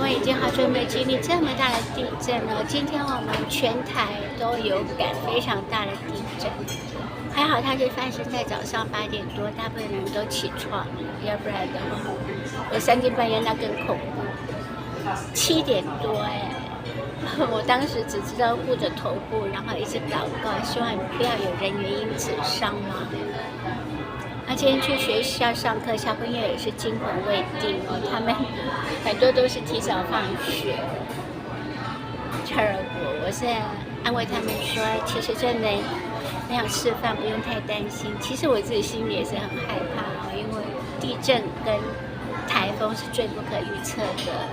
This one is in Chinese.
湾已经好久没经历这么大的地震了。今天我们全台都有感非常大的地震，还好它是发生在早上8点多，大部分人都起床了，要不然的话，我3更半夜那更恐怖。7点多我当时只知道护着头部，然后一直祷告，希望不要有人员因此伤亡。今天去学校上课，小朋友也是惊魂未定他们很多都是提早放学。我是安慰他们说，其实真的那样吃饭不用太担心。其实我自己心里也是很害怕因为地震跟台风是最不可预测的。